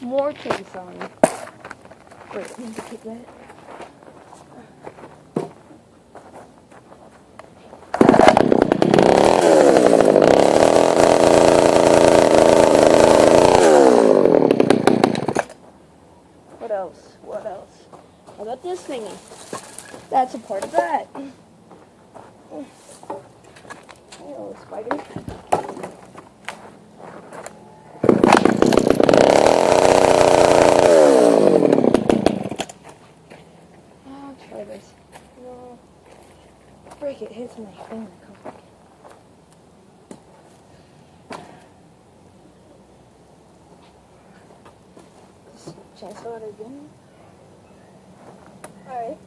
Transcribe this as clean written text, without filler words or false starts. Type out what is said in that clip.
more tape on. Wait, I need to take that. What else? What else? How about this thingy? That's a part of that. Hello, spider. I'll try this. No. Break it, hits my finger. Just chainsaw it again. Alright.